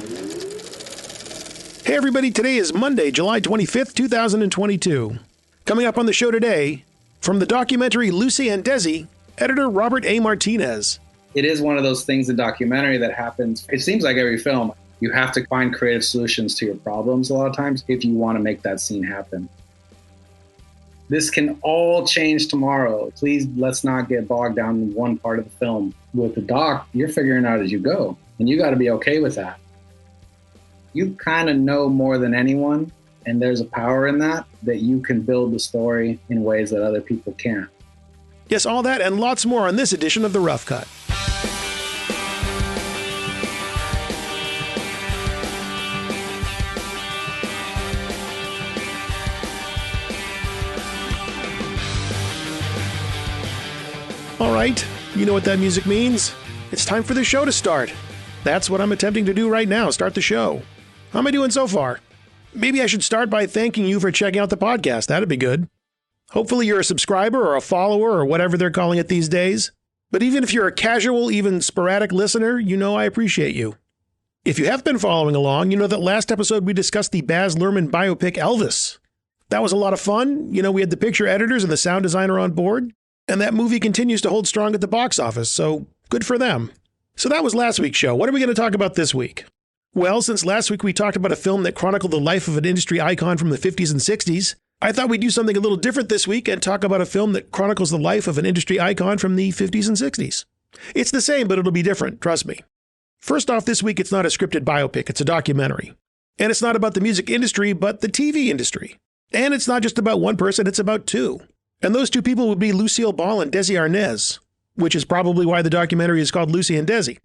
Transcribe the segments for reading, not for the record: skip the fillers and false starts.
Hey everybody, today is Monday, July 25th, 2022. Coming up on the show today, from the documentary Lucy and Desi, editor Robert A. Martinez. It is one of those things in documentary that happens. It seems like every film, you have to find creative solutions to your problems a lot of times if you want to make that scene happen. This can all change tomorrow. Please, let's not get bogged down in one part of the film. With the doc, you're figuring out as you go, and you got to be okay with that. You kind of know more than anyone, and there's a power in that you can build the story in ways that other people can't. Yes, all that and lots more on this edition of The Rough Cut. All right, you know what that music means? It's time for the show to start. That's what I'm attempting to do right now, start the show. How am I doing so far? Maybe I should start by thanking you for checking out the podcast. That'd be good. Hopefully you're a subscriber or a follower or whatever they're calling it these days. But even if you're a casual, even sporadic listener, you know I appreciate you. If you have been following along, you know that last episode we discussed the Baz Luhrmann biopic Elvis. That was a lot of fun. You know, we had the picture editors and the sound designer on board. And that movie continues to hold strong at the box office, so good for them. So that was last week's show. What are we going to talk about this week? Well, since last week we talked about a film that chronicled the life of an industry icon from the 50s and 60s, I thought we'd do something a little different this week and talk about a film that chronicles the life of an industry icon from the 50s and 60s. It's the same, but it'll be different, trust me. First off, this week it's not a scripted biopic, it's a documentary. And it's not about the music industry, but the TV industry. And it's not just about one person, it's about two. And those two people would be Lucille Ball and Desi Arnaz, which is probably why the documentary is called Lucy and Desi.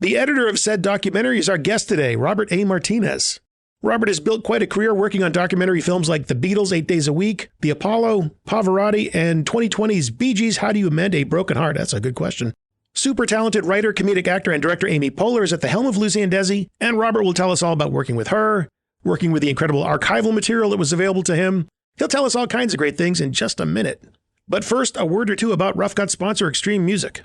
The editor of said documentary is our guest today, Robert A. Martinez. Robert has built quite a career working on documentary films like The Beatles, 8 Days a Week, The Apollo, Pavarotti, and 2020's Bee Gees' How Do You Mend a Broken Heart? That's a good question. Super talented writer, comedic actor, and director Amy Poehler is at the helm of Lucy and Desi, and Robert will tell us all about working with her, working with the incredible archival material that was available to him. He'll tell us all kinds of great things in just a minute. But first, a word or two about Rough Cut sponsor Extreme Music.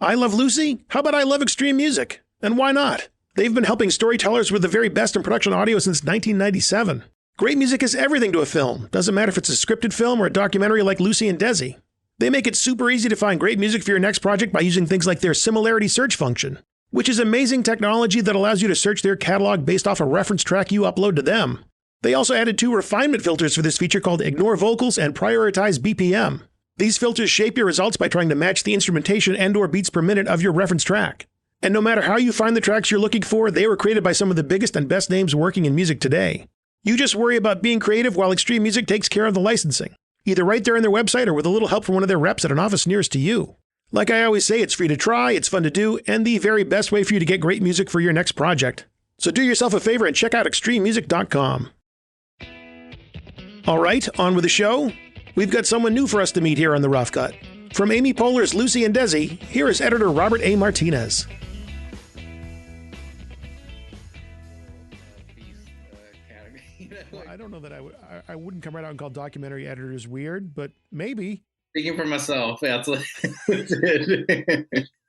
I love Lucy? How about I love Extreme Music? And why not? They've been helping storytellers with the very best in production audio since 1997. Great music is everything to a film. Doesn't matter if it's a scripted film or a documentary like Lucy and Desi. They make it super easy to find great music for your next project by using things like their similarity search function, which is amazing technology that allows you to search their catalog based off a reference track you upload to them. They also added 2 refinement filters for this feature called Ignore Vocals and Prioritize BPM. These filters shape your results by trying to match the instrumentation and/or beats per minute of your reference track. And no matter how you find the tracks you're looking for, they were created by some of the biggest and best names working in music today. You just worry about being creative while Extreme Music takes care of the licensing, either right there on their website or with a little help from one of their reps at an office nearest to you. Like I always say, it's free to try, it's fun to do, and the very best way for you to get great music for your next project. So do yourself a favor and check out extrememusic.com. All right, on with the show. We've got someone new for us to meet here on The Rough Cut. From Amy Poehler's Lucy and Desi, here is editor Robert A. Martinez. Well, I don't know that I wouldn't come right out and call documentary editors weird, but maybe. Speaking for myself, that's what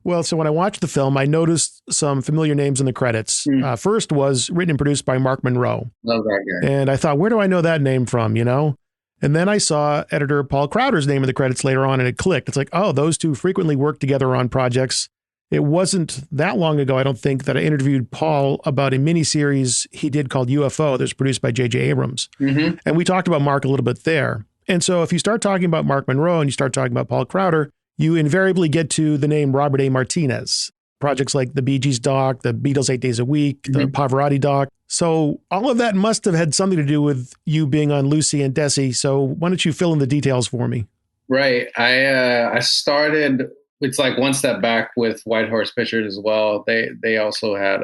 Well, so when I watched the film, I noticed some familiar names in the credits. First was written and produced by Mark Monroe. Love that guy. And I thought, where do I know that name from, you know? And then I saw editor Paul Crowder's name in the credits later on, and it clicked. It's like, oh, those two frequently work together on projects. It wasn't that long ago, I don't think, that I interviewed Paul about a miniseries he did called UFO that was produced by J.J. Abrams. Mm-hmm. And we talked about Mark a little bit there. And so if you start talking about Mark Monroe and you start talking about Paul Crowder, you invariably get to the name Robert A. Martinez. Projects like the Bee Gees doc, the Beatles 8 Days a Week, the Pavarotti doc. So all of that must have had something to do with you being on Lucy and Desi. So why don't you fill in the details for me? Right. I started, it's like one step back with White Horse Pictures as well. They also had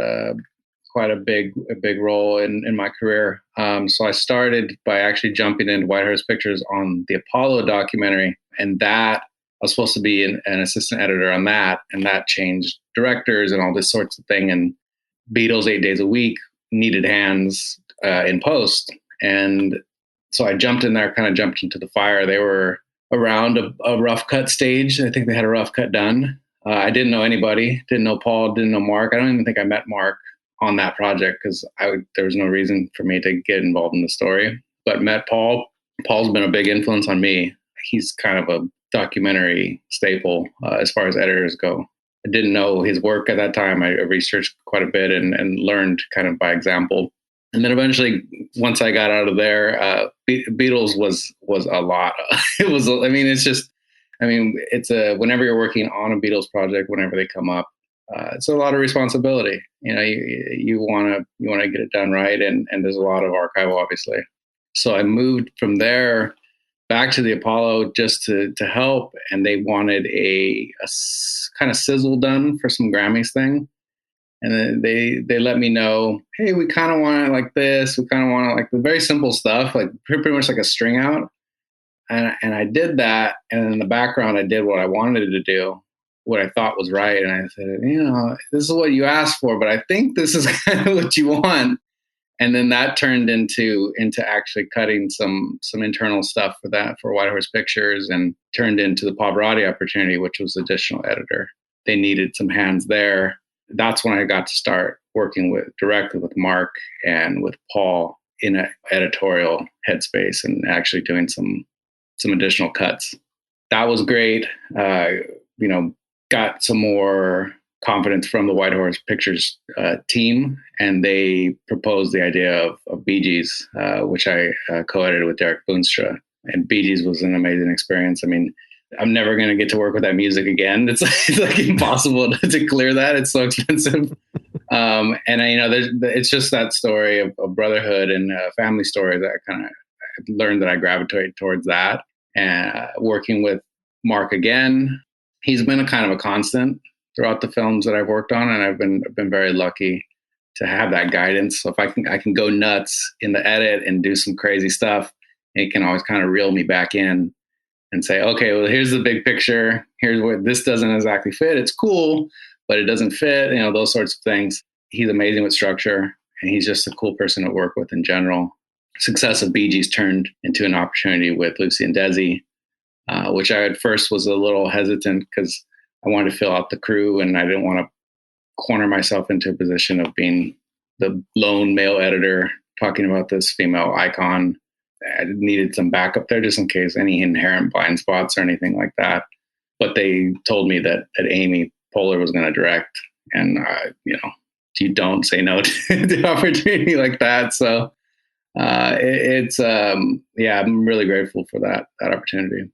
quite a big role in my career. So I started by actually jumping into White Horse Pictures on the Apollo documentary, and that I was supposed to be an assistant editor on that, and that changed directors and all this sorts of thing. And Beatles 8 Days a Week needed hands in post, and so I jumped in there, kind of jumped into the fire. They were around a rough cut stage. I think they had a rough cut done. I didn't know anybody, didn't know Paul, didn't know Mark. I don't even think I met Mark on that project because there was no reason for me to get involved in the story. But met Paul. Paul's been a big influence on me. He's kind of a documentary staple as far as editors go. I didn't know his work at that time. I researched quite a bit and learned kind of by example. And then eventually, once I got out of there, Beatles was a lot. It was, I mean, it's whenever you're working on a Beatles project, whenever they come up, it's a lot of responsibility. You know, you want to get it done right. And there's a lot of archival, obviously. So I moved from there back to the Apollo just to help. And they wanted a kind of sizzle done for some Grammys thing. And then they let me know, hey, we kind of want it like this. We kind of want it like the very simple stuff, like pretty much like a string out. And I did that. And in the background, I did what I wanted to do, what I thought was right. And I said, you know, this is what you asked for, but I think this is kind of what you want. And then that turned into actually cutting some internal stuff for White Horse Pictures, and turned into the Pavarotti opportunity, which was additional editor. They needed some hands there. That's when I got to start working directly with Mark and with Paul in an editorial headspace and actually doing some additional cuts. That was great. Got some more confidence from the White Horse Pictures team, and they proposed the idea of Bee Gees, which I co-edited with Derek Boonstra. And Bee Gees was an amazing experience. I mean, I'm never going to get to work with that music again. It's like impossible to clear that. It's so expensive. It's just that story of brotherhood and family story that I kind of learned that I gravitate towards that. And working with Mark again, he's been a kind of a constant throughout the films that I've worked on, and I've been very lucky to have that guidance. So if I can go nuts in the edit and do some crazy stuff, it can always kind of reel me back in and say, okay, well, here's the big picture. Here's where this doesn't exactly fit. It's cool, but it doesn't fit. You know, those sorts of things. He's amazing with structure, and he's just a cool person to work with in general. Success of Bee Gees turned into an opportunity with Lucy and Desi, which I at first was a little hesitant because I wanted to fill out the crew, and I didn't want to corner myself into a position of being the lone male editor talking about this female icon. I needed some backup there just in case any inherent blind spots or anything like that. But they told me that Amy Poehler was going to direct, and you don't say no to an opportunity like that. So I'm really grateful for that opportunity.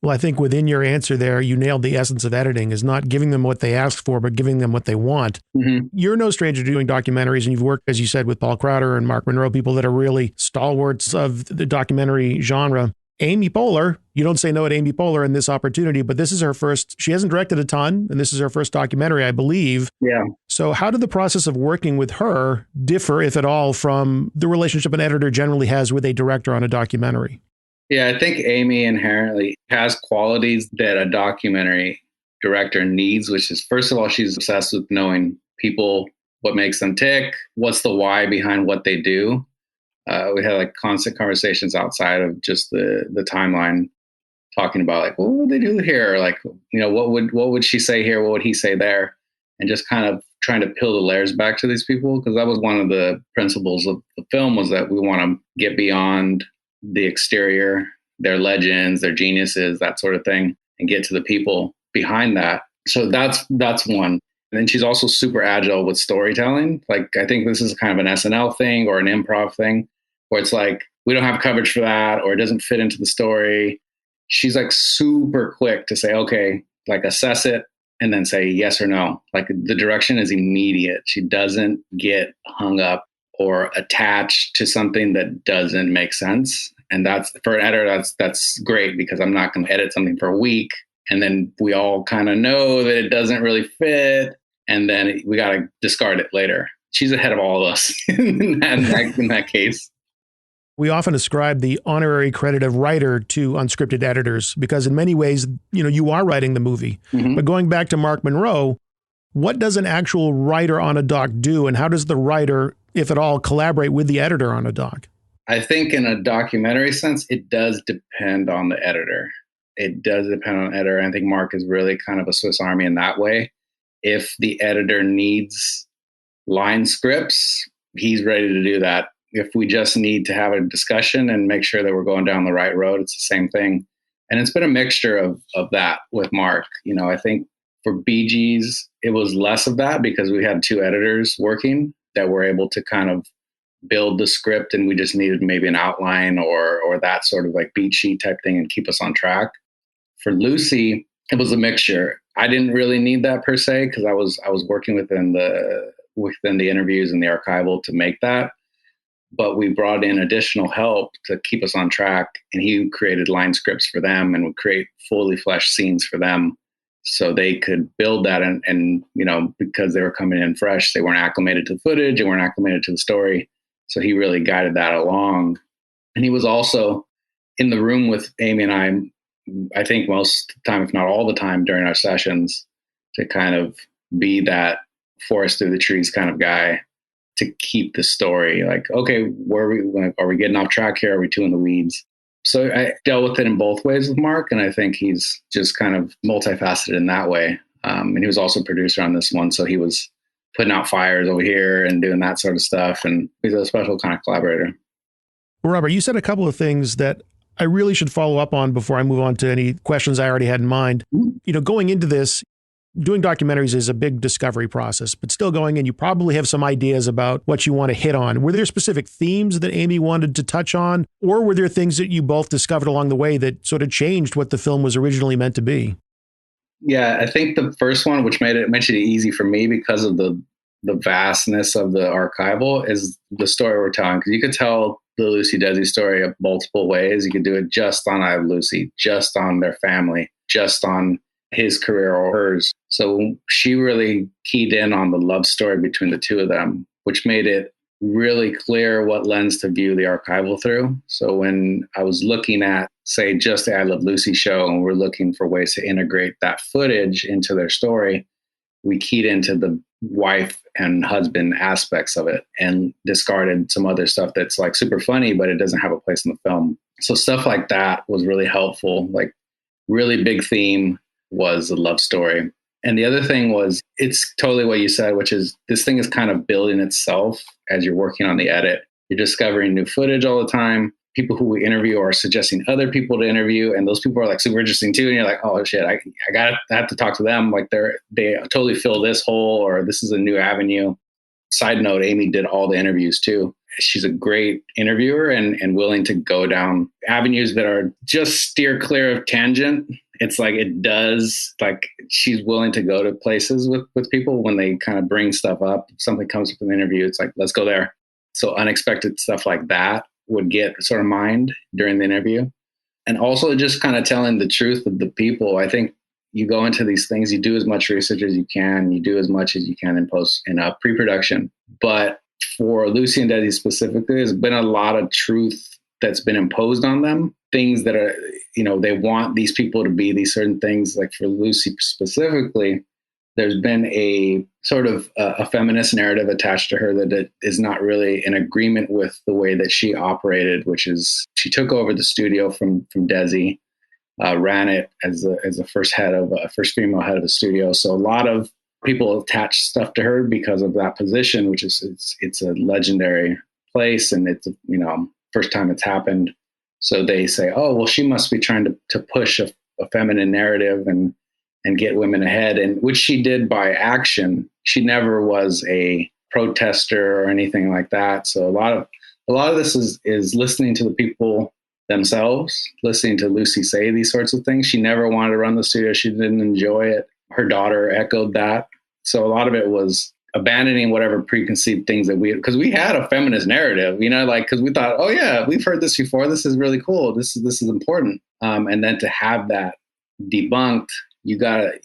Well, I think within your answer there, you nailed the essence of editing, is not giving them what they asked for, but giving them what they want. Mm-hmm. You're no stranger to doing documentaries, and you've worked, as you said, with Paul Crowder and Mark Monroe, people that are really stalwarts of the documentary genre. Amy Poehler, you don't say no at Amy Poehler in this opportunity, but this is her first, she hasn't directed a ton, and this is her first documentary, I believe. Yeah. So how did the process of working with her differ, if at all, from the relationship an editor generally has with a director on a documentary? Yeah, I think Amy inherently has qualities that a documentary director needs, which is, first of all, she's obsessed with knowing people, what makes them tick, what's the why behind what they do. We had like constant conversations outside of just the timeline, talking about like, what would they do here? Like, what would she say here? What would he say there? And just kind of trying to peel the layers back to these people. Because that was one of the principles of the film, was that we want to get beyond the exterior, their legends, their geniuses, that sort of thing, and get to the people behind that. So that's one. And then she's also super agile with storytelling. Like, I think this is kind of an SNL thing or an improv thing, where it's like, we don't have coverage for that, or it doesn't fit into the story. She's like super quick to say, okay, like assess it and then say yes or no. Like, the direction is immediate. She doesn't get hung up or attached to something that doesn't make sense. And that's, for an editor, that's great, because I'm not going to edit something for a week and then we all kind of know that it doesn't really fit, and then we got to discard it later. She's ahead of all of us in that case. We often ascribe the honorary credit of writer to unscripted editors, because in many ways, you are writing the movie. Mm-hmm. But going back to Mark Monroe, what does an actual writer on a doc do, and how does the writer, if at all, collaborate with the editor on a doc? I think in a documentary sense, it does depend on the editor. It does depend on the editor. I think Mark is really kind of a Swiss Army in that way. If the editor needs line scripts, he's ready to do that. If we just need to have a discussion and make sure that we're going down the right road, it's the same thing. And it's been a mixture of that with Mark. I think for Bee Gees, it was less of that because we had 2 editors working that were able to kind of build the script, and we just needed maybe an outline or that sort of like beat sheet type thing and keep us on track. For Lucy, it was a mixture. I didn't really need that per se because I was working within the interviews and the archival to make that. But we brought in additional help to keep us on track, and he created line scripts for them and would create fully fleshed scenes for them so they could build that. And because they were coming in fresh, they weren't acclimated to the footage, they weren't acclimated to the story. So he really guided that along. And he was also in the room with Amy and I think most of the time, if not all the time during our sessions, to kind of be that forest through the trees kind of guy to keep the story like, okay, are we getting off track here? Are we too in the weeds? So I dealt with it in both ways with Mark. And I think he's just kind of multifaceted in that way. And he was also a producer on this one. So he was putting out fires over here and doing that sort of stuff. And he's a special kind of collaborator. Well, Robert, you said a couple of things that I really should follow up on before I move on to any questions I already had in mind. Going into this, doing documentaries is a big discovery process, but still going in, you probably have some ideas about what you want to hit on. Were there specific themes that Amy wanted to touch on, or were there things that you both discovered along the way that sort of changed what the film was originally meant to be? Yeah, I think the first one, which made it easy for me because of the vastness of the archival, is the story we're telling. Because you could tell the Lucy Desi story of multiple ways. You could do it just on I Have Lucy, just on their family, just on his career or hers. So she really keyed in on the love story between the 2 of them, which made it really clear what lens to view the archival through. So when I was looking at, say, just the I Love Lucy show, and we're looking for ways to integrate that footage into their story, we keyed into the wife and husband aspects of it and discarded some other stuff that's like super funny, but it doesn't have a place in the film. So stuff like that was really helpful. Like really big theme was the love story. And the other thing was, it's totally what you said, which is this thing is kind of building itself as you're working on the edit. You're discovering new footage all the time. People who we interview are suggesting other people to interview, and those people are like super interesting too. And you're like, oh shit, I have to talk to them. Like they totally fill this hole, or this is a new avenue. Side note, Amy did all the interviews too. She's a great interviewer and willing to go down avenues that are just steer clear of tangent. It's like it does, like she's willing to go to places with people when they kind of bring stuff up. If something comes up in the interview, it's like, let's go there. So unexpected stuff like that would get sort of mined during the interview. And also just kind of telling the truth of the people. I think you go into these things, you do as much research as you can, you do as much as you can in pre-production. But for Lucy and Desi specifically, there's been a lot of truth that's been imposed on them. Things that are, they want these people to be these certain things. Like for Lucy specifically, there's been a sort of a feminist narrative attached to her that is not really in agreement with the way that she operated, which is she took over the studio from Desi, ran it as the first female head of the studio. So a lot of people attach stuff to her because of that position, which is it's a legendary place, and it's first time it's happened. So they say, oh well, she must be trying to push a feminine narrative and get women ahead, and which she did by action. She never was a protester or anything like that. So a lot of this is listening to the people themselves, listening to Lucy say these sorts of things. She never wanted to run the studio. She didn't enjoy it. Her daughter echoed that. So a lot of it was abandoning whatever preconceived things that because we had a feminist narrative, because we thought, oh yeah, we've heard this before. This is really cool. This is important. And then to have that debunked, you gotta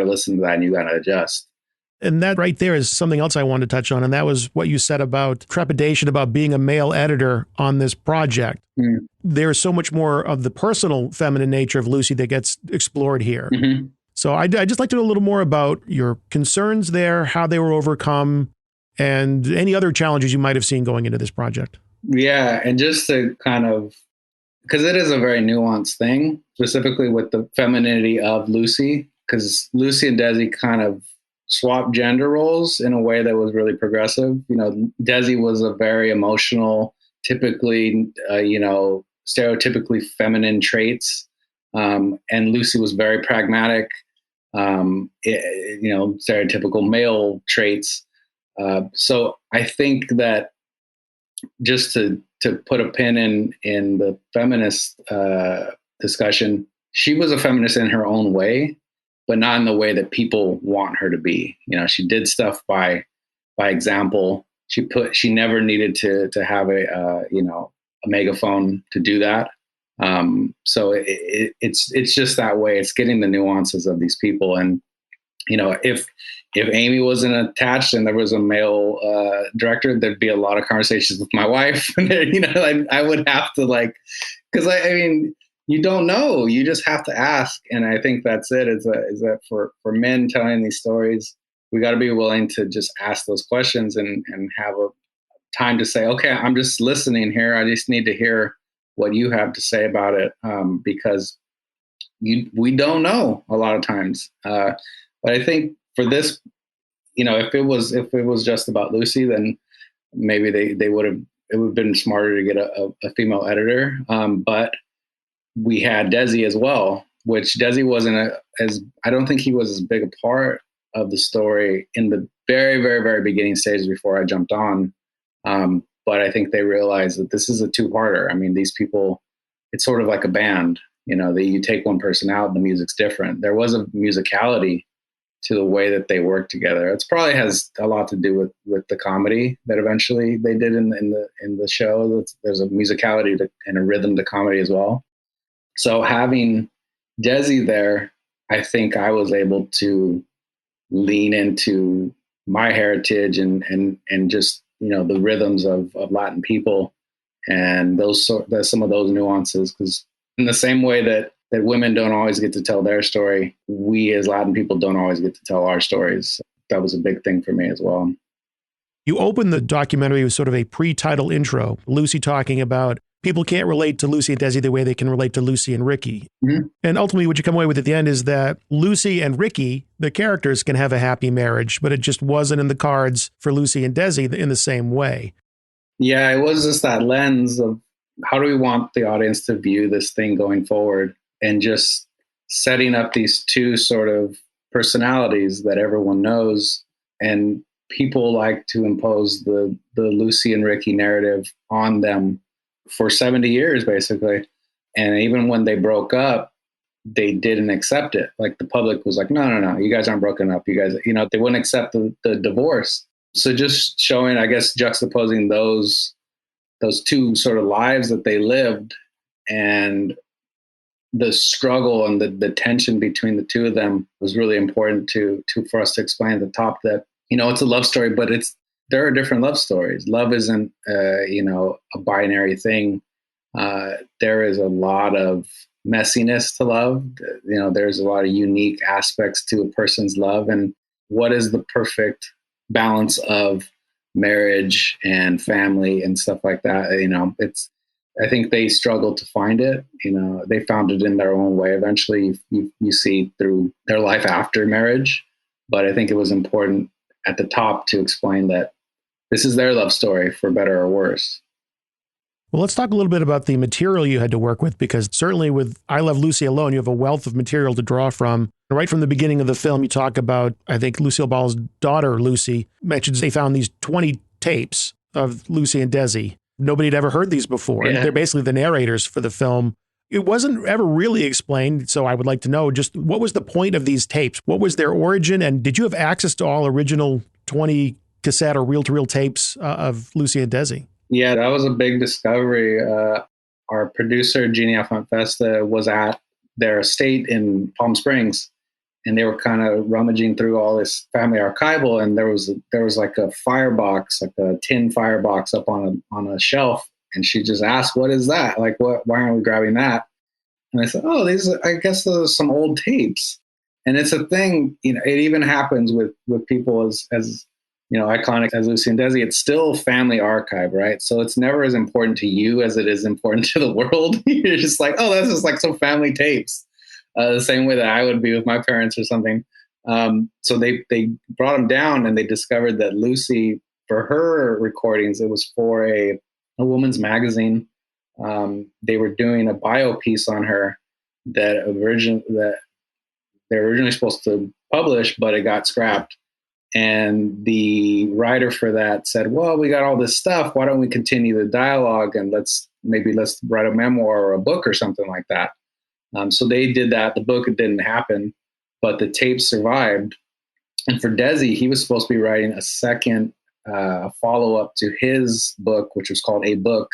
listen to that and you gotta adjust. And that right there is something else I wanted to touch on. And that was what you said about trepidation about being a male editor on this project. Mm. There's so much more of the personal feminine nature of Lucy that gets explored here. Mm-hmm. So I'd just like to know a little more about your concerns there, how they were overcome, and any other challenges you might have seen going into this project. Yeah. And just to kind of, because it is a very nuanced thing, specifically with the femininity of Lucy, because Lucy and Desi kind of swap gender roles in a way that was really progressive. You know, Desi was a very emotional, typically, stereotypically feminine traits. And Lucy was very pragmatic, stereotypical male traits. So I think that just to put a pin in the feminist discussion, she was a feminist in her own way, but not in the way that people want her to be. You know, she did stuff by example. She never needed to have a megaphone to do that. So it's just that way. It's getting the nuances of these people. And, you know, if Amy wasn't attached and there was a male director, there'd be a lot of conversations with my wife. You know, I would have to because I mean, you don't know. You just have to ask. And I think that's it. Is that for men telling these stories, we got to be willing to just ask those questions and have a time to say, okay, I'm just listening here. I just need to hear what you have to say about it, because we don't know a lot of times. But I think for this, you know, if it was just about Lucy, then maybe it would have been smarter to get a female editor. But we had Desi as well, which Desi wasn't I don't think he was as big a part of the story in the very, very, very beginning stages before I jumped on. But I think they realized that this is a two-parter. I mean, these people, it's sort of like a band, you know, that you take one person out and the music's different. There was a musicality to the way that they work together. It's probably has a lot to do with the comedy that eventually they did in the show. There's a musicality and a rhythm to comedy as well. So having Desi there, I think I was able to lean into my heritage and just, you know, the rhythms of Latin people and some of those nuances. Because in the same way that women don't always get to tell their story, we as Latin people don't always get to tell our stories. That was a big thing for me as well. You open the documentary with sort of a pre-title intro, Lucy talking about people can't relate to Lucy and Desi the way they can relate to Lucy and Ricky. Mm-hmm. And ultimately what you come away with at the end is that Lucy and Ricky, the characters, can have a happy marriage, but it just wasn't in the cards for Lucy and Desi in the same way. Yeah, it was just that lens of how do we want the audience to view this thing going forward, and just setting up these two sort of personalities that everyone knows. And people like to impose the Lucy and Ricky narrative on them for 70 years, basically. And even when they broke up, they didn't accept it. Like the public was like, no, you guys aren't broken up. You guys, you know, they wouldn't accept the divorce. So just showing, I guess, juxtaposing those two sort of lives that they lived and the struggle and the tension between the two of them was really important for us to explain at the top that, you know, it's a love story, but there are different love stories. Love isn't, a binary thing. There is a lot of messiness to love. You know, there's a lot of unique aspects to a person's love, and what is the perfect balance of marriage and family and stuff like that. You know, I think they struggled to find it. You know, they found it in their own way. Eventually you see through their life after marriage, but I think it was important at the top to explain that this is their love story, for better or worse. Well, let's talk a little bit about the material you had to work with, because certainly with I Love Lucy alone, you have a wealth of material to draw from. Right from the beginning of the film, you talk about, I think Lucille Ball's daughter, Lucy, mentions they found these 20 tapes of Lucy and Desi. Nobody had ever heard these before. Yeah. They're basically the narrators for the film. It wasn't ever really explained, so I would like to know just what was the point of these tapes? What was their origin? And did you have access to all original 20 cassette or reel-to-reel tapes of Lucy and Desi? Yeah, that was a big discovery. Our producer, Jeannie Alfant-Festa, was at their estate in Palm Springs, and they were kind of rummaging through all this family archival, and there was like a firebox, like a tin firebox up on a shelf, and she just asked, "What is that? Like, why aren't we grabbing that?" And I said, "Oh, I guess those are some old tapes." And it's a thing, you know, it even happens with people as you know, iconic as Lucy and Desi. It's still family archive, right? So it's never as important to you as it is important to the world. You're just like, oh, that's just like some family tapes. The same way that I would be with my parents or something. So they brought him down, and they discovered that Lucy, for her recordings, it was for a woman's magazine. They were doing a bio piece on her that they were originally supposed to publish, but it got scrapped. And the writer for that said, well, we got all this stuff. Why don't we continue the dialogue, and let's write a memoir or a book or something like that. So they did that. The book, it didn't happen, but the tapes survived. And for Desi, he was supposed to be writing a second follow-up to his book, which was called A Book,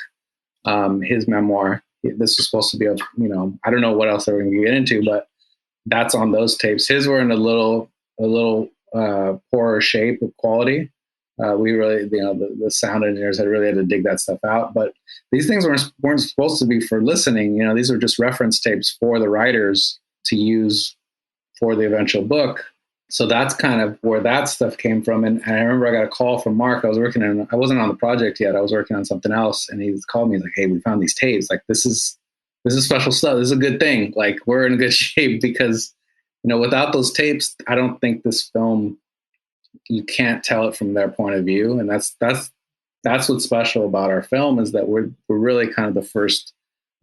his memoir. This was supposed to be I don't know what else they were going to get into, but that's on those tapes. His were in a little poorer shape of quality. We really, the sound engineers had to dig that stuff out. But these things weren't supposed to be for listening. These were just reference tapes for the writers to use for the eventual book. So that's kind of where that stuff came from. And I remember I got a call from Mark. I wasn't on the project yet. I was working on something else. And he called me, like, hey, we found these tapes. Like, this is special stuff. This is a good thing. Like, we're in good shape because, without those tapes, I don't think this film, you can't tell it from their point of view. And that's what's special about our film, is that we're really kind of the first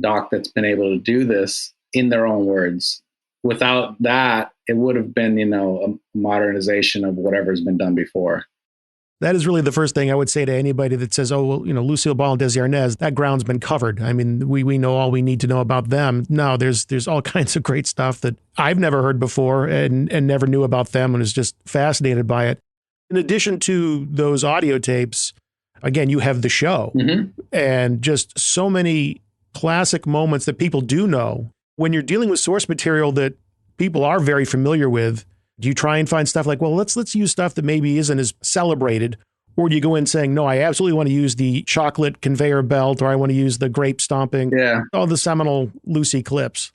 doc that's been able to do this in their own words. Without that, it would have been, a modernization of whatever's been done before. That is really the first thing I would say to anybody that says, oh, well, Lucille Ball and Desi Arnaz, that ground's been covered. I mean, we know all we need to know about them. No, there's all kinds of great stuff that I've never heard before and never knew about them, and was just fascinated by it. In addition to those audio tapes, again, you have the show, and just so many classic moments that people do know. When you're dealing with source material that people are very familiar with, do you try and find stuff like, well, let's use stuff that maybe isn't as celebrated? Or do you go in saying, no, I absolutely want to use the chocolate conveyor belt, or I want to use the grape stomping, all the seminal Lucy clips?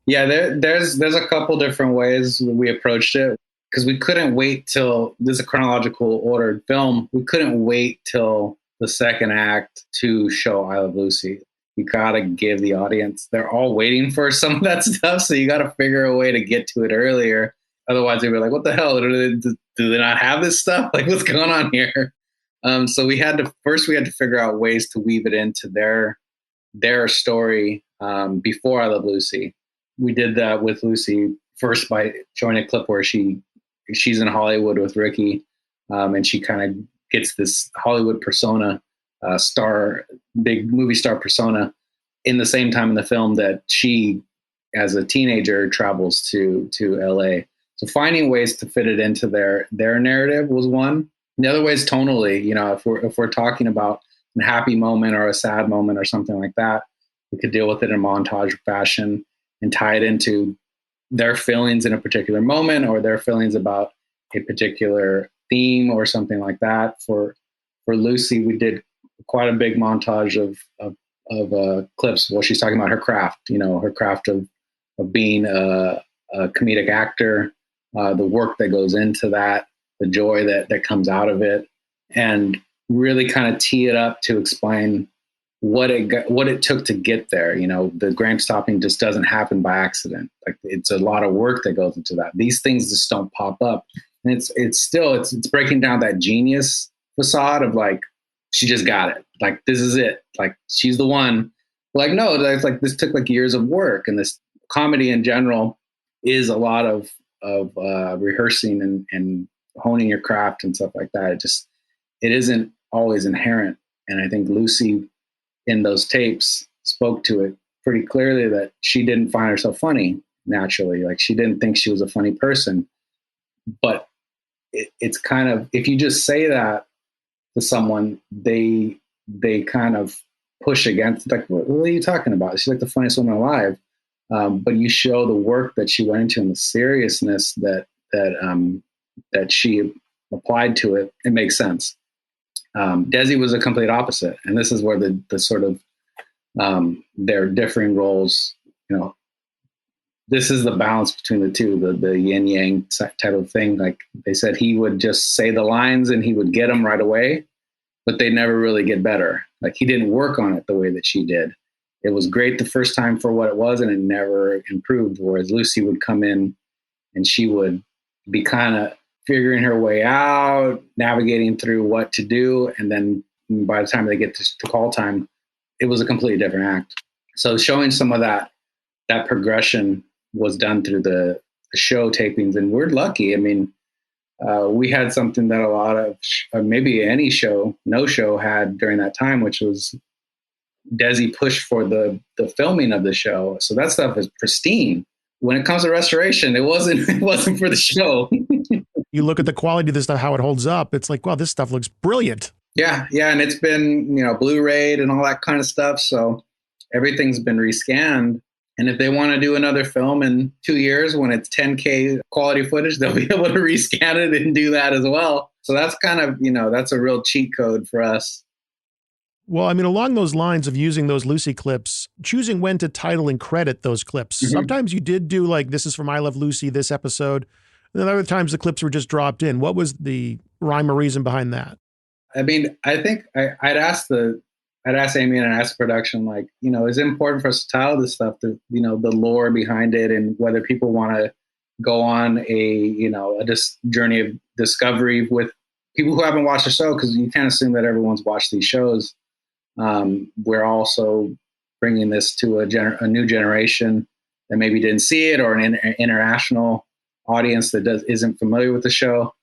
Yeah, there's a couple different ways we approached it, because we couldn't wait till this is a chronological ordered film. We couldn't wait till the second act to show I Love Lucy. You got to give the audience, they're all waiting for some of that stuff. So you got to figure a way to get to it earlier. Otherwise, they'd be like, what the hell? Do they not have this stuff? Like, what's going on here? So we had to figure out ways to weave it into their story before I Love Lucy. We did that with Lucy first by showing a clip where she's in Hollywood with Ricky, and she kind of gets this Hollywood persona, big movie star persona, in the same time in the film that she, as a teenager, travels to LA. So finding ways to fit it into their narrative was one. The other way is tonally. If we're talking about a happy moment or a sad moment or something like that, we could deal with it in montage fashion and tie it into their feelings in a particular moment, or their feelings about a particular theme or something like that. For Lucy, we did quite a big montage of clips while she's talking about her craft, her craft of being a comedic actor, the work that goes into that, the joy that comes out of it, and really kind of tee it up to explain what it took to get there. The grape stopping just doesn't happen by accident. Like, it's a lot of work that goes into that. These things just don't pop up. And it's breaking down that genius facade of, like, she just got it. Like, this is it. Like, she's the one. Like, no, it's like, this took like years of work, and this comedy in general is a lot of rehearsing and honing your craft and stuff like that. It isn't always inherent. And I think Lucy in those tapes spoke to it pretty clearly, that she didn't find herself funny naturally. Like, she didn't think she was a funny person. But it's kind of, if you just say that to someone, they kind of push against, like, what are you talking about? She's like the funniest woman alive. But you show the work that she went into and the seriousness that she applied to it, it makes sense. Desi was a complete opposite. And this is where the sort of their differing roles, this is the balance between the two, the yin yang type of thing. Like, they said, he would just say the lines and he would get them right away, but they never really get better. Like, he didn't work on it the way that she did. It was great the first time for what it was, and it never improved. Whereas Lucy would come in and she would be kind of figuring her way out, navigating through what to do. And then by the time they get to call time, it was a completely different act. So showing some of that progression was done through the show tapings. And we're lucky. I mean, we had something that a lot of, maybe any show, no show had during that time, which was Desi pushed for the filming of the show. So that stuff is pristine. When it comes to restoration, it wasn't for the show. You look at the quality of this stuff, how it holds up. It's like, wow, this stuff looks brilliant. Yeah. And it's been, Blu-rayed and all that kind of stuff. So everything's been rescanned. And if they want to do another film in 2 years when it's 10K quality footage, they'll be able to rescan it and do that as well. So that's kind of, that's a real cheat code for us. Well, I mean, along those lines of using those Lucy clips, choosing when to title and credit those clips. Mm-hmm. Sometimes you did do like, this is from I Love Lucy, this episode. And then other times the clips were just dropped in. What was the rhyme or reason behind that? I mean, I think I'd asked Amy and I'd asked production, like, is it important for us to title this stuff, the lore behind it, and whether people want to go on a journey of discovery with people who haven't watched the show, because you can't assume that everyone's watched these shows. We're also bringing this to a new generation that maybe didn't see it, or an international audience that isn't familiar with the show.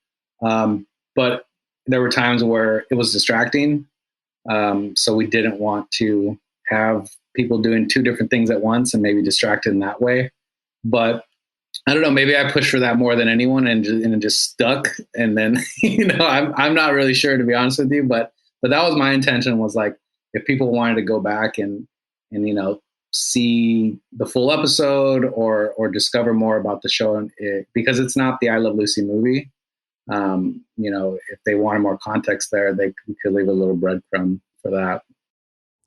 But there were times where it was distracting. So we didn't want to have people doing two different things at once and maybe distracted in that way. But I don't know, maybe I pushed for that more than anyone and it just stuck. And then, I'm not really sure, to be honest with you, but that was my intention, was like, if people wanted to go back and see the full episode or discover more about the show, because it's not the I Love Lucy movie. If they wanted more context there, we could leave a little breadcrumb for that.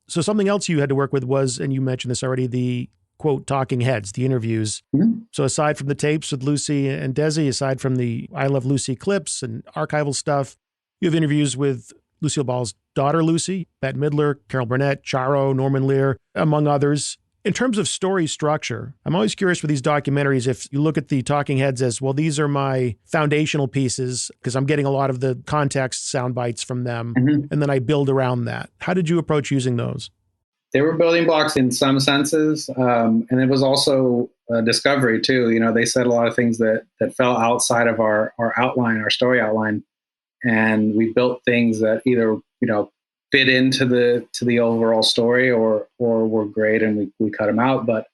So something else you had to work with was, and you mentioned this already, the quote, talking heads, the interviews. Mm-hmm. So aside from the tapes with Lucy and Desi, aside from the I Love Lucy clips and archival stuff, you have interviews with Lucille Ball's daughter, Lucy, Bette Midler, Carol Burnett, Charo, Norman Lear, among others. In terms of story structure, I'm always curious with these documentaries, if you look at the talking heads as, well, these are my foundational pieces, because I'm getting a lot of the context sound bites from them, mm-hmm. and then I build around that. How did you approach using those? They were building blocks in some senses, and it was also a discovery too. They said a lot of things that fell outside of our outline, our story outline, and we built things that either fit into the overall story or were great, and we cut them out. But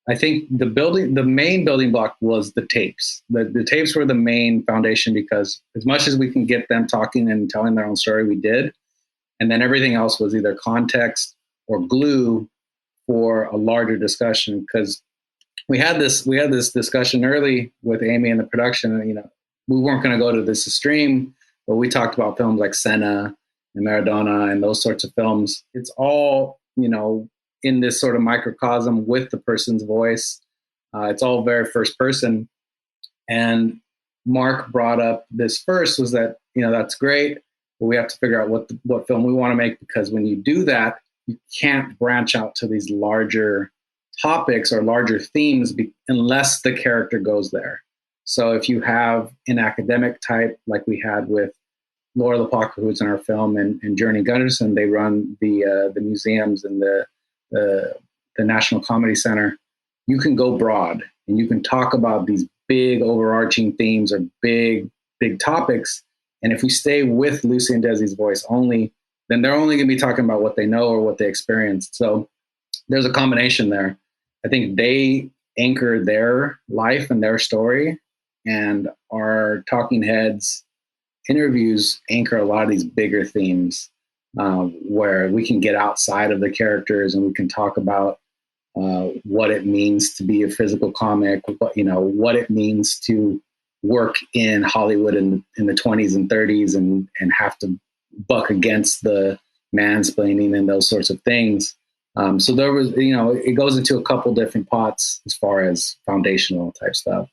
I think the main building block was the tapes. The tapes were the main foundation, because as much as we can get them talking and telling their own story, we did. And then everything else was either context or glue for a larger discussion. Because we had this discussion early with Amy and the production, we weren't going to go to this extreme, but we talked about films like Senna and Maradona and those sorts of films. It's all, in this sort of microcosm with the person's voice. It's all very first person. And Mark brought up this first, was that, that's great, but we have to figure out what film we want to make, because when you do that, you can't branch out to these larger topics or larger themes unless the character goes there. So if you have an academic type, like we had with Laura Lepaca, who's in our film, and Journey Gunderson, they run the museums and the National Comedy Center. You can go broad and you can talk about these big overarching themes or big topics. And if we stay with Lucy and Desi's voice only, then they're only going to be talking about what they know or what they experienced. So there's a combination there. I think they anchor their life and their story, and our talking heads interviews anchor a lot of these bigger themes, where we can get outside of the characters and we can talk about what it means to be a physical comic, what it means to work in Hollywood in the 20s and 30s and have to buck against the mansplaining and those sorts of things. So there was, it goes into a couple different pots as far as foundational type stuff.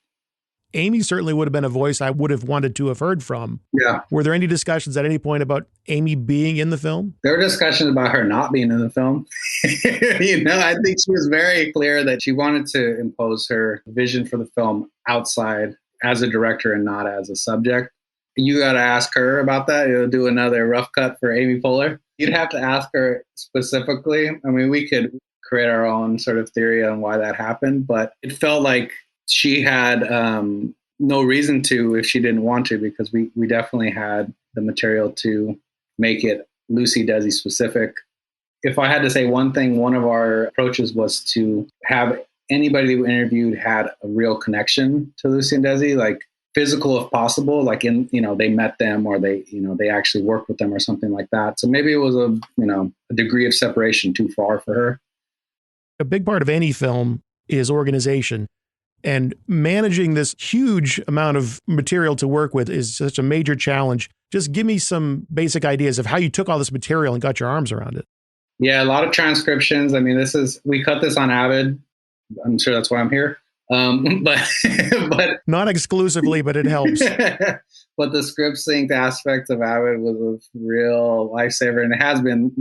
Amy certainly would have been a voice I would have wanted to have heard from. Yeah. Were there any discussions at any point about Amy being in the film? There were discussions about her not being in the film. I think she was very clear that she wanted to impose her vision for the film outside as a director and not as a subject. You got to ask her about that. You'll do another rough cut for Amy Poehler. You'd have to ask her specifically. I mean, we could create our own sort of theory on why that happened, but it felt like she had no reason to if she didn't want to, because we definitely had the material to make it Lucy Desi specific. If I had to say one thing, one of our approaches was to have anybody we interviewed had a real connection to Lucy and Desi, like physical if possible, like in, they met them or they actually worked with them or something like that. So maybe it was a degree of separation too far for her. A big part of any film is organization, and managing this huge amount of material to work with is such a major challenge. Just give me some basic ideas of how you took all this material and got your arms around it. Yeah, a lot of transcriptions. I mean, we cut this on Avid. I'm sure that's why I'm here. But not exclusively, but it helps. But the script synced aspect of Avid was a real lifesaver, and it has been,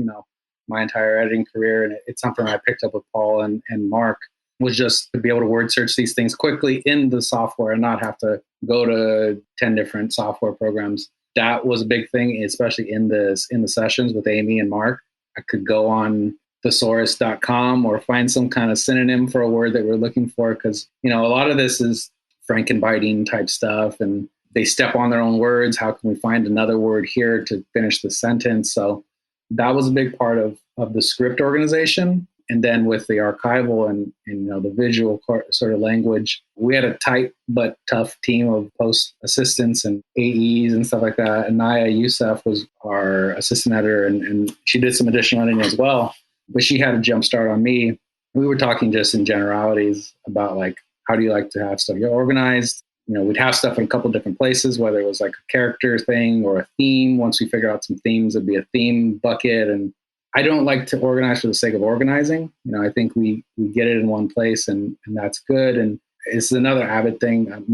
my entire editing career. And it's something I picked up with Paul and Mark, was just to be able to word search these things quickly in the software and not have to go to 10 different software programs. That was a big thing, especially in the sessions with Amy and Mark. I could go on thesaurus.com or find some kind of synonym for a word that we're looking for, because a lot of this is Frankenbiting type stuff, and they step on their own words. How can we find another word here to finish the sentence? So that was a big part of the script organization. And then with the archival and the visual sort of language, we had a tight but tough team of post assistants and AEs and stuff like that. And Naya Youssef was our assistant editor, and she did some additional editing as well. But she had a jump start on me. We were talking just in generalities about, like, how do you like to have stuff organized? We'd have stuff in a couple different places, whether it was like a character thing or a theme. Once we figure out some themes, it'd be a theme bucket. And I don't like to organize for the sake of organizing. I think we get it in one place, and that's good. And it's another Avid thing. I'm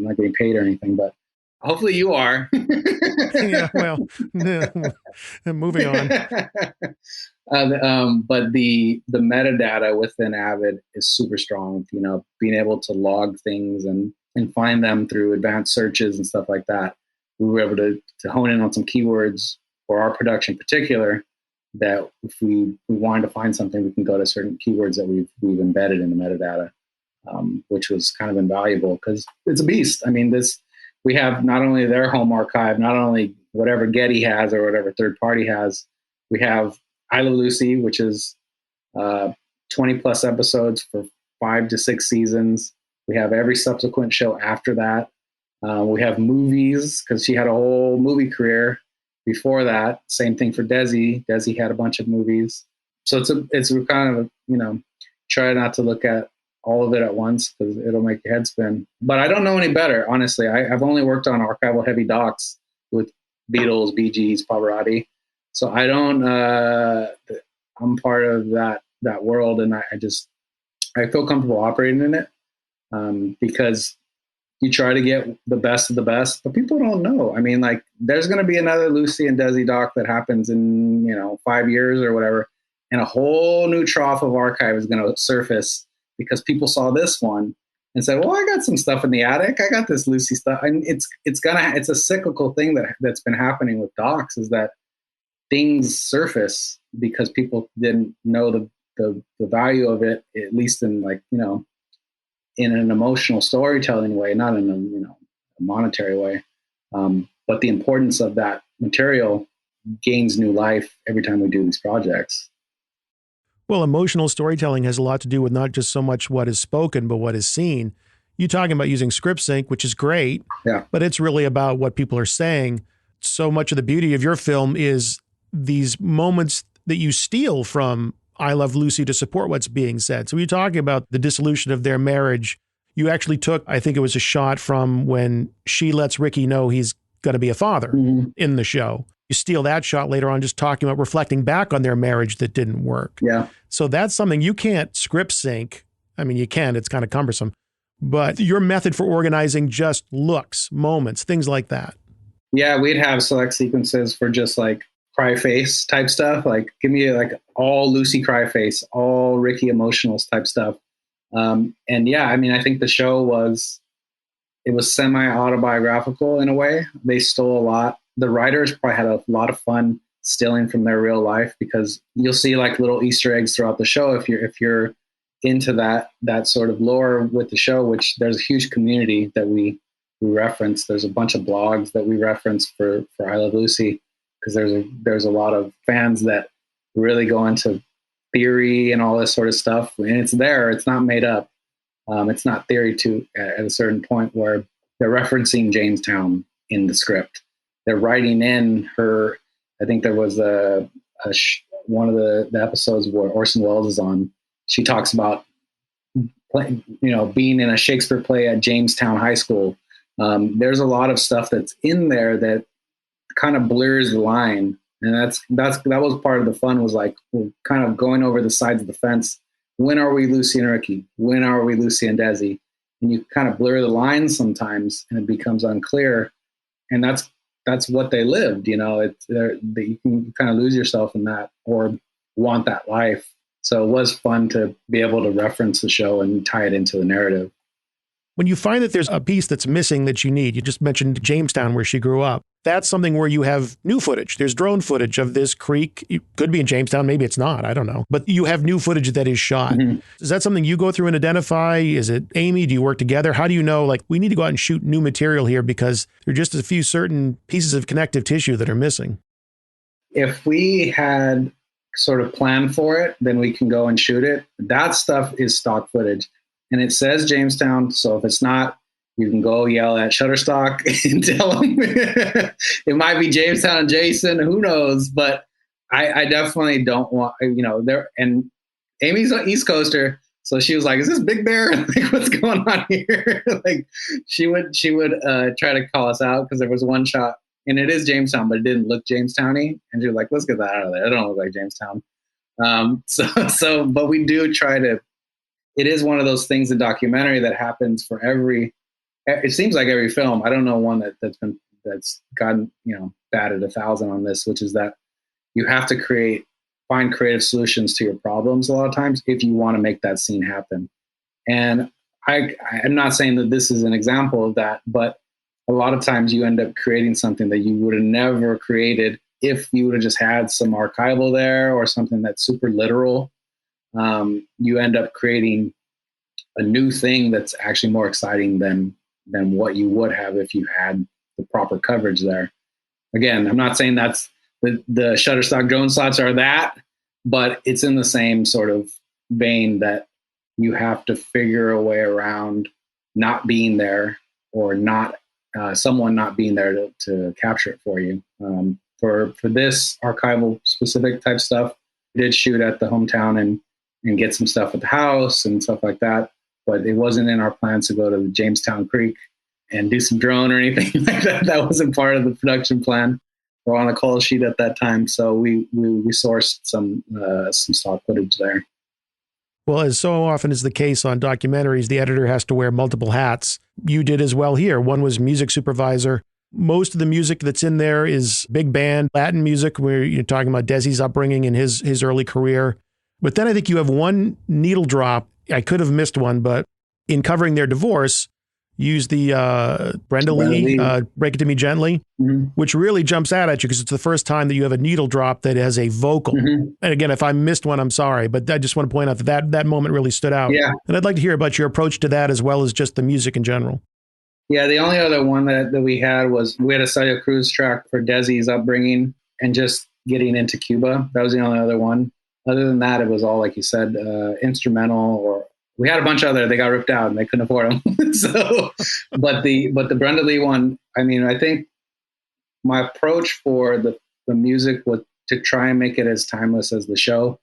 not getting paid or anything, but hopefully you are. Yeah, well, moving on. But the metadata within Avid is super strong. Being able to log things and find them through advanced searches and stuff like that. We were able to hone in on some keywords for our production in particular, that if we wanted to find something, we can go to certain keywords that we've embedded in the metadata, which was kind of invaluable because it's a beast. I mean, we have not only their home archive, not only whatever Getty has or whatever third party has, we have I Love Lucy, which is 20 plus episodes for 5 to 6 seasons. We have every subsequent show after that. We have movies, because she had a whole movie career before that. Same thing for Desi. Desi had a bunch of movies. So it's kind of, try not to look at all of it at once, because it'll make your head spin. But I don't know any better, honestly. I've only worked on archival heavy docs with Beatles, Bee Gees, Pavarotti. So I don't, I'm part of that world, and I feel comfortable operating in it, because you try to get the best of the best, but people don't know. I mean, like, there's going to be another Lucy and Desi doc that happens in, 5 years or whatever, and a whole new trough of archive is going to surface because people saw this one and said, well, I got some stuff in the attic. I got this Lucy stuff. And it's a cyclical thing that's been happening with docs, is that things surface because people didn't know the value of it, at least in, like, in an emotional storytelling way, not in a monetary way. But the importance of that material gains new life every time we do these projects. Well, emotional storytelling has a lot to do with not just so much what is spoken, but what is seen. You talking about using script sync, which is great, yeah, but it's really about what people are saying. So much of the beauty of your film is these moments that you steal from I Love Lucy to support what's being said. So you're talking about the dissolution of their marriage. You actually took, I think it was a shot from when she lets Ricky know he's going to be a father in the show. You steal that shot later on, just talking about reflecting back on their marriage that didn't work. Yeah. So that's something you can't script sync. I mean, you can, it's kind of cumbersome, but your method for organizing just looks, moments, things like that. Yeah, we'd have select sequences for just like cry face type stuff. Like, give me like all Lucy cry face, all Ricky emotionals type stuff. And yeah, I mean, I think the show was it was semi-autobiographical in a way. They stole a lot. The writers probably had a lot of fun stealing from their real life, because you'll see like little Easter eggs throughout the show if you're into that sort of lore with the show, which there's a huge community that we reference. There's a bunch of blogs that we reference for I Love Lucy, because there's a lot of fans that really go into theory and all this sort of stuff, and it's there. It's not made up. It's not theory at a certain point where they're referencing Jamestown in the script. They're writing in her. I think there was one of the episodes where Orson Welles is on. She talks about being in a Shakespeare play at Jamestown High School. There's a lot of stuff that's in there that kind of blurs the line, and that was part of the fun. Was like, we're kind of going over the sides of the fence. When are we Lucy and Ricky? When are we Lucy and Desi? And you kind of blur the lines sometimes, and it becomes unclear. And that's what they lived. You can kind of lose yourself in that, or want that life. So it was fun to be able to reference the show and tie it into the narrative. When you find that there's a piece that's missing that you need, you just mentioned Jamestown where she grew up. That's something where you have new footage. There's drone footage of this creek. It could be in Jamestown. Maybe it's not. I don't know. But you have new footage that is shot. Mm-hmm. Is that something you go through and identify? Is it Amy? Do you work together? How do you know, like, we need to go out and shoot new material here because there are just a few certain pieces of connective tissue that are missing? If we had sort of planned for it, then we can go and shoot it. That stuff is stock footage. And it says Jamestown, so if it's not, you can go yell at Shutterstock and tell them it might be Jamestown and Jason. Who knows? But I definitely don't want, there. And Amy's an East Coaster, so she was like, "Is this Big Bear? Like, what's going on here?" Like, she would try to call us out because there was one shot, and it is Jamestown, but it didn't look Jamestowny, and she was like, "Let's get that out of there. It don't look like Jamestown." But we do try to. It is one of those things in documentary that happens for it seems like every film. I don't know one that's gotten, batted 1,000 on this, which is that you have to find creative solutions to your problems a lot of times if you want to make that scene happen. And I'm not saying that this is an example of that, but a lot of times you end up creating something that you would have never created if you would have just had some archival there or something that's super literal. You end up creating a new thing that's actually more exciting than what you would have if you had the proper coverage there. Again, I'm not saying that's the Shutterstock drone shots are that, but it's in the same sort of vein that you have to figure a way around not being there or not someone not being there to capture it for you. For this archival specific type stuff, we did shoot at the hometown and get some stuff at the house and stuff like that. But it wasn't in our plans to go to the Jamestown Creek and do some drone or anything like that. That wasn't part of the production plan or on the call sheet at that time. So we sourced some stock footage there. Well, as so often is the case on documentaries, the editor has to wear multiple hats. You did as well here. One was music supervisor. Most of the music that's in there is big band, Latin music, where you're talking about Desi's upbringing and his early career. But then I think you have one needle drop. I could have missed one, but in covering their divorce, use the Brenda Lee, Break It To Me Gently, mm-hmm. which really jumps out at you because it's the first time that you have a needle drop that has a vocal. Mm-hmm. And again, if I missed one, I'm sorry, but I just want to point out that moment really stood out. Yeah. And I'd like to hear about your approach to that as well as just the music in general. Yeah, the only other one that we had was we had a Saya Cruz track for Desi's upbringing and just getting into Cuba. That was the only other one. Other than that, it was all, like you said, instrumental, or we had a bunch of other, they got ripped out and they couldn't afford them. But the Brenda Lee one, I mean, I think my approach for the music was to try and make it as timeless as the show,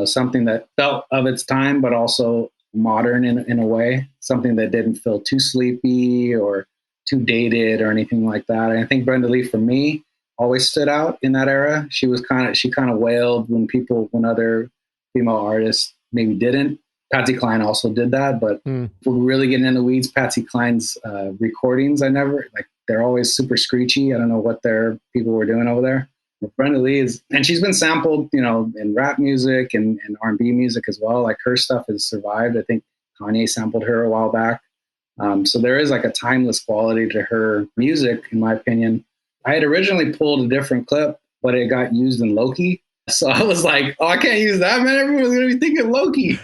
something that felt of its time, but also modern in a way, something that didn't feel too sleepy or too dated or anything like that. And I think Brenda Lee, for me, always stood out in that era. She kind of wailed when other female artists maybe didn't. Patsy Klein also did that, but if we're really getting in the weeds, Patsy Klein's recordings, they're always super screechy. I don't know what their people were doing over there. But Brenda Lee and she's been sampled, in rap music and R&B music as well. Like, her stuff has survived. I think Kanye sampled her a while back. So there is like a timeless quality to her music, in my opinion. I had originally pulled a different clip, but it got used in Loki. So I was like, oh, I can't use that, man. Everyone's going to be thinking Loki.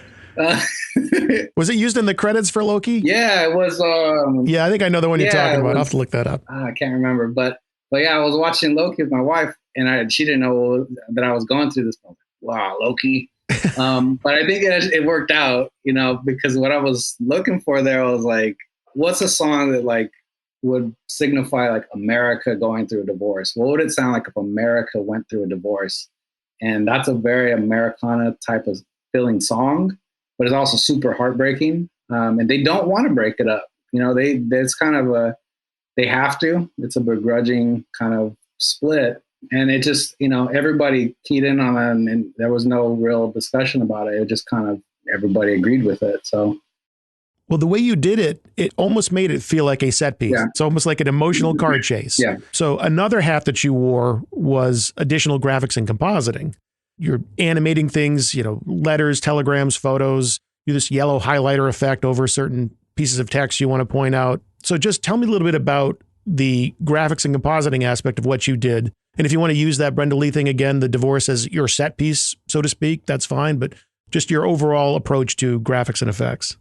Was it used in the credits for Loki? Yeah, it was. Yeah, I think I know the one you're talking about. I'll have to look that up. I can't remember. But yeah, I was watching Loki with my wife, and she didn't know that I was going through this. I was like, wow, Loki. But I think it worked out, because what I was looking for there was like, what's a song that like would signify like America going through a divorce? What would it sound like if America went through a divorce? And that's a very Americana type of feeling song, but it's also super heartbreaking. And they don't want to break it up. It's kind of they have to. It's a begrudging kind of split. And it just, everybody keyed in on it, and there was no real discussion about it. It just kind of, everybody agreed with it. So. Well, the way you did it, it almost made it feel like a set piece. Yeah. It's almost like an emotional car chase. Yeah. So another hat that you wore was additional graphics and compositing. You're animating things, letters, telegrams, photos, you this yellow highlighter effect over certain pieces of text you want to point out. So just tell me a little bit about the graphics and compositing aspect of what you did. And if you want to use that Brenda Lee thing again, the divorce as your set piece, so to speak, that's fine. But just your overall approach to graphics and effects.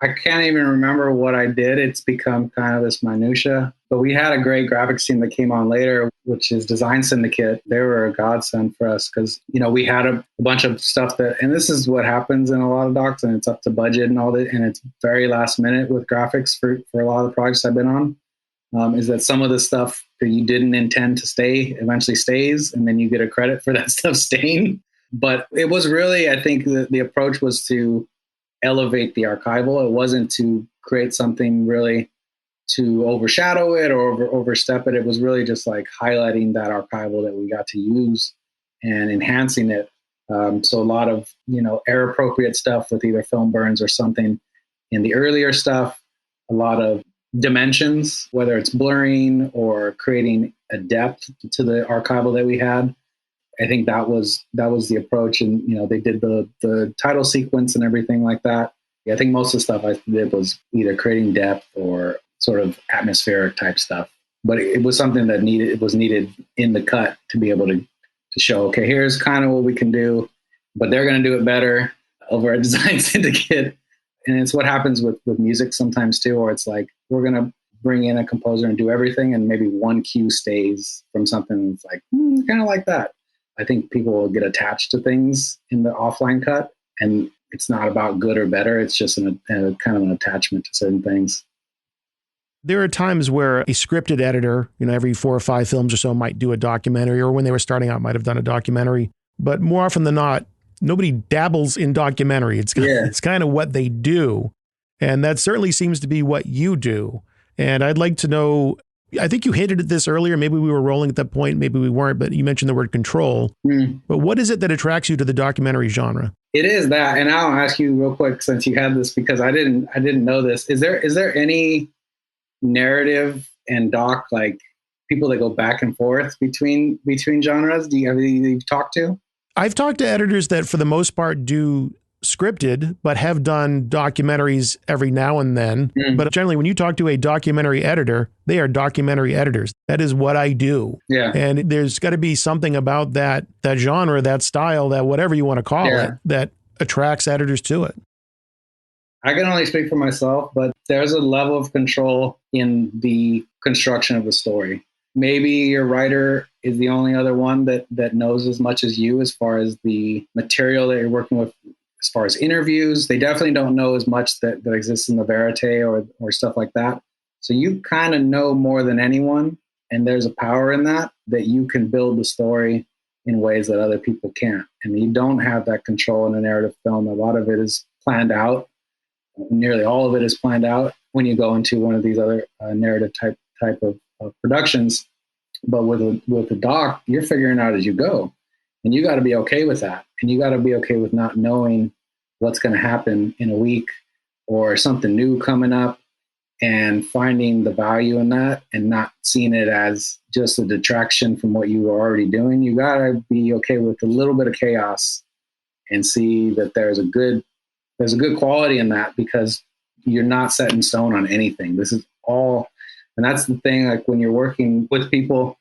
I can't even remember what I did. It's become kind of this minutia. But we had a great graphics team that came on later, which is Design Syndicate. They were a godsend for us because, we had a bunch of stuff and this is what happens in a lot of docs, and it's up to budget and all that. And it's very last minute with graphics for a lot of the projects I've been on, is that some of the stuff that you didn't intend to stay eventually stays, and then you get a credit for that stuff staying. But it was really, I think the approach was to elevate the archival. It wasn't to create something really to overshadow it or overstep it. It was really just like highlighting that archival that we got to use and enhancing it. So a lot of, era appropriate stuff with either film burns or something in the earlier stuff, a lot of dimensions, whether it's blurring or creating a depth to the archival that we had. I think that was the approach, and they did the title sequence and everything like that. I think most of the stuff I did was either creating depth or sort of atmospheric type stuff. But it was something that was needed in the cut to be able to show, okay, here's kind of what we can do, but they're going to do it better over at Design Syndicate. And it's what happens with music sometimes too, or it's like we're going to bring in a composer and do everything, and maybe one cue stays from something that's like kind of like that. I think people will get attached to things in the offline cut, and it's not about good or better. It's just a kind of an attachment to certain things. There are times where a scripted editor, every 4 or 5 films or so might do a documentary, or when they were starting out might have done a documentary. But more often than not, nobody dabbles in documentary. It's kind of what they do. And that certainly seems to be what you do. And I'd like to know, I think you hinted at this earlier. Maybe we were rolling at that point. Maybe we weren't, but you mentioned the word control. But what is it that attracts you to the documentary genre? It is that. And I'll ask you real quick, since you had this, because I didn't know this. Is there any narrative and doc, like people that go back and forth between genres? Do you have any you've talked to? I've talked to editors that for the most part do scripted, but have done documentaries every now and then. But generally, when you talk to a documentary editor, they are documentary editors. That is what I do. Yeah. And there's got to be something about that genre, that style, that whatever you want to call it, that attracts editors to it. I can only speak for myself, but there's a level of control in the construction of the story. Maybe your writer is the only other one that knows as much as you as far as the material that you're working with. As far as interviews, they definitely don't know as much that exists in the verite or stuff like that. So you kind of know more than anyone, and there's a power in that you can build the story in ways that other people can't. And you don't have that control in a narrative film. A lot of it is planned out. Nearly all of it is planned out when you go into one of these other narrative type of productions. But with a doc, you're figuring out as you go. And you got to be okay with that. And you got to be okay with not knowing what's going to happen in a week or something new coming up, and finding the value in that and not seeing it as just a detraction from what you were already doing. You got to be okay with a little bit of chaos and see that there's a good quality in that, because you're not set in stone on anything. This is all, and that's the thing, like when you're working with people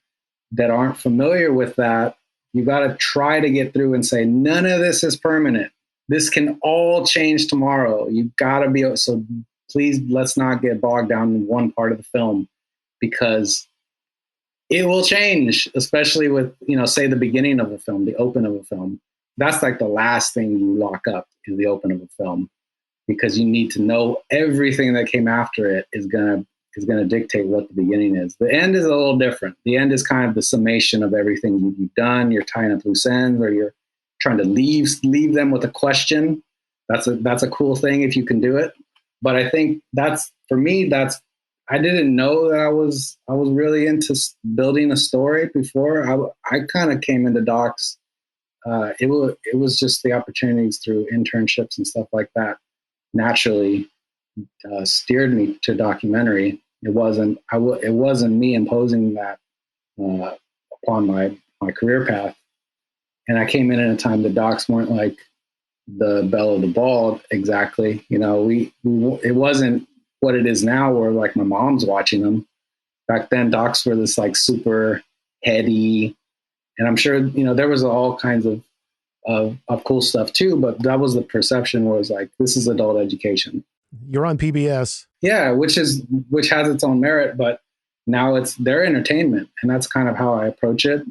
that aren't familiar with that, you got to try to get through and say, none of this is permanent. This can all change tomorrow. You got to be, so please let's not get bogged down in one part of the film, because it will change, especially with, say the beginning of a film, the open of a film. That's like the last thing you lock up is the open of a film, because you need to know everything that came after it is going to dictate what the beginning is. The end is a little different. The end is kind of the summation of everything you've done. You're tying up loose ends, or you're trying to leave them with a question. That's a cool thing if you can do it. But I think for me, I didn't know that I was really into building a story before. I kind of came into docs. It was just the opportunities through internships and stuff like that naturally steered me to documentary. It wasn't me imposing that upon my career path. And I came in at a time the docs weren't like the belle of the ball exactly. It wasn't what it is now, where like my mom's watching them. Back then, docs were this like super heady, and I'm sure there was all kinds of cool stuff too. But that was the perception, was like, this is adult education. You're on PBS, yeah, which has its own merit, but now it's their entertainment, and that's kind of how I approach it.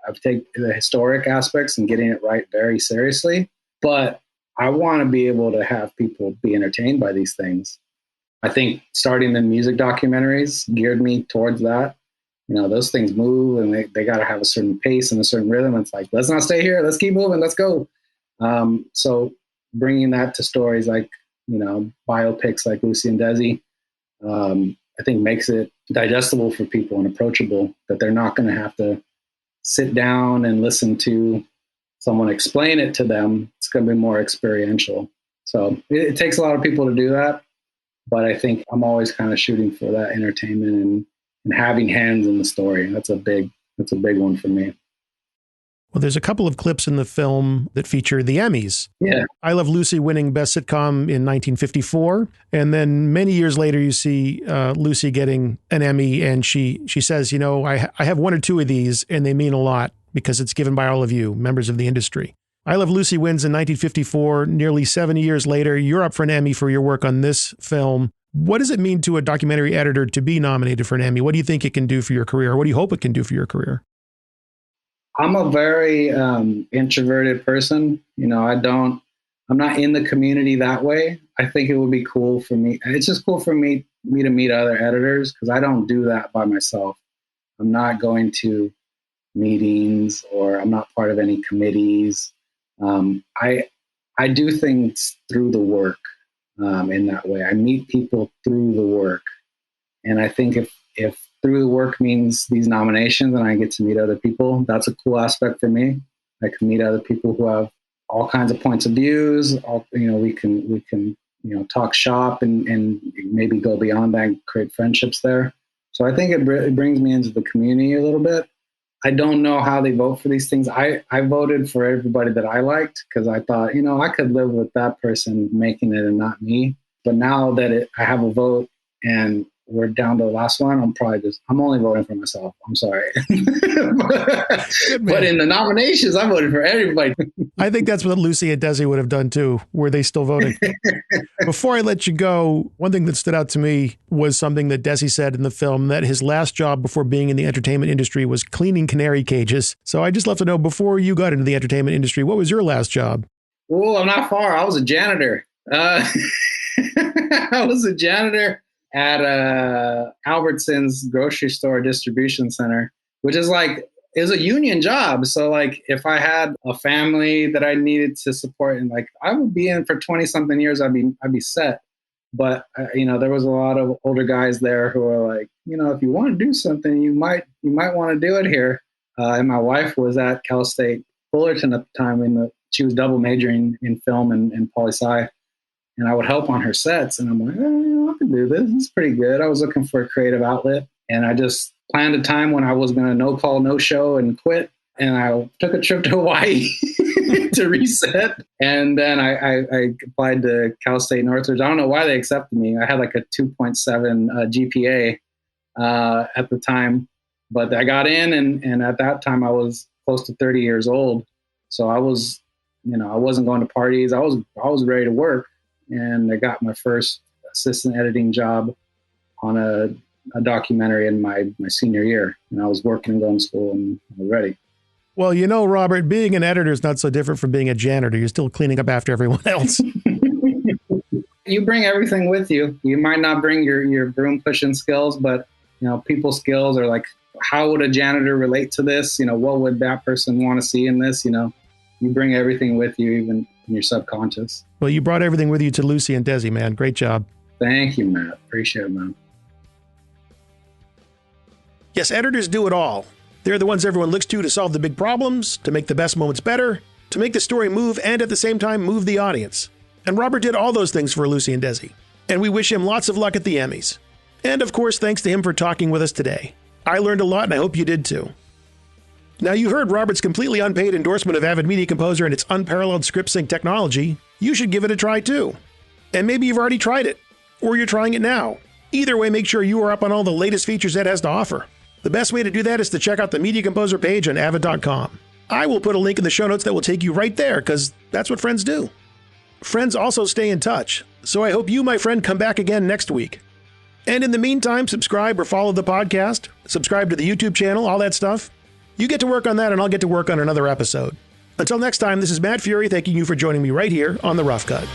I've taken the historic aspects and getting it right very seriously, but I want to be able to have people be entertained by these things. I think starting the music documentaries geared me towards that. Those things move, and they got to have a certain pace and a certain rhythm. It's like, let's not stay here. Let's keep moving. Let's go. So bringing that to stories like, biopics like Lucy and Desi, I think makes it digestible for people and approachable, that they're not going to have to sit down and listen to someone explain it to them. It's going to be more experiential. So it takes a lot of people to do that. But I think I'm always kind of shooting for that entertainment and having hands in the story. That's a big one for me. Well, there's a couple of clips in the film that feature the Emmys. Yeah. I Love Lucy winning Best Sitcom in 1954. And then many years later, you see Lucy getting an Emmy, and she says, I have one or two of these, and they mean a lot because it's given by all of you, members of the industry. I Love Lucy wins in 1954. Nearly 70 years later, you're up for an Emmy for your work on this film. What does it mean to a documentary editor to be nominated for an Emmy? What do you think it can do for your career? What do you hope it can do for your career? I'm a very introverted person. I'm not in the community that way. I think it would be cool for me. It's just cool for me to meet other editors, because I don't do that by myself. I'm not going to meetings, or I'm not part of any committees. I do things through the work in that way. I meet people through the work. And I think if through the work means these nominations and I get to meet other people, that's a cool aspect for me. I can meet other people who have all kinds of points of views. We can talk shop and maybe go beyond that and create friendships there. So I think it brings me into the community a little bit. I don't know how they vote for these things. I voted for everybody that I liked, because I thought, I could live with that person making it and not me. But now that I have a vote and we're down to the last one, I'm only voting for myself. I'm sorry. But in the nominations, I voted for everybody. I think that's what Lucy and Desi would have done too. Were they still voting? Before I let you go, one thing that stood out to me was something that Desi said in the film, that his last job before being in the entertainment industry was cleaning canary cages. So I just love to know, before you got into the entertainment industry, what was your last job? Oh, I'm not far. I was a janitor. I was a janitor at Albertsons grocery store distribution center, which is like, it was a union job. So like, if I had a family that I needed to support, and like I would be in for 20 something years, I'd be set. But there was a lot of older guys there who were like, if you want to do something, you might want to do it here. And my wife was at Cal State Fullerton at the time, she was double majoring in film and poli-sci. And I would help on her sets, and I'm like, I can do this. This is pretty good. I was looking for a creative outlet, and I just planned a time when I was going to no call, no show and quit. And I took a trip to Hawaii to reset. And then I applied to Cal State Northridge. I don't know why they accepted me. I had like a 2.7 GPA at the time, but I got in, and at that time I was close to 30 years old. So I was, I wasn't going to parties. I was ready to work, and I got my first assistant editing job on a documentary in my senior year. And I was working and going to school, and I was ready. Well, Robert, being an editor is not so different from being a janitor. You're still cleaning up after everyone else. You bring everything with you. You might not bring your broom pushing skills, but people skills are like, how would a janitor relate to this? What would that person want to see in this? You bring everything with you, even in your subconscious. Well, you brought everything with you to Lucy and Desi, man. Great job. Thank you, Matt. Appreciate it, man. Yes, editors do it all. They're the ones everyone looks to solve the big problems, to make the best moments better, to make the story move, and at the same time move the audience. And Robert did all those things for Lucy and Desi. And we wish him lots of luck at the Emmys. And of course, thanks to him for talking with us today. I learned a lot, and I hope you did too. Now, you heard Robert's completely unpaid endorsement of Avid Media Composer and its unparalleled script sync technology. You should give it a try too. And maybe you've already tried it, or you're trying it now. Either way, make sure you are up on all the latest features it has to offer. The best way to do that is to check out the Media Composer page on avid.com. I will put a link in the show notes that will take you right there, because that's what friends do. Friends also stay in touch, so I hope you, my friend, come back again next week. And in the meantime, subscribe or follow the podcast, subscribe to the YouTube channel, all that stuff. You get to work on that, and I'll get to work on another episode. Until next time, this is Matt Fury thanking you for joining me right here on The Rough Cut.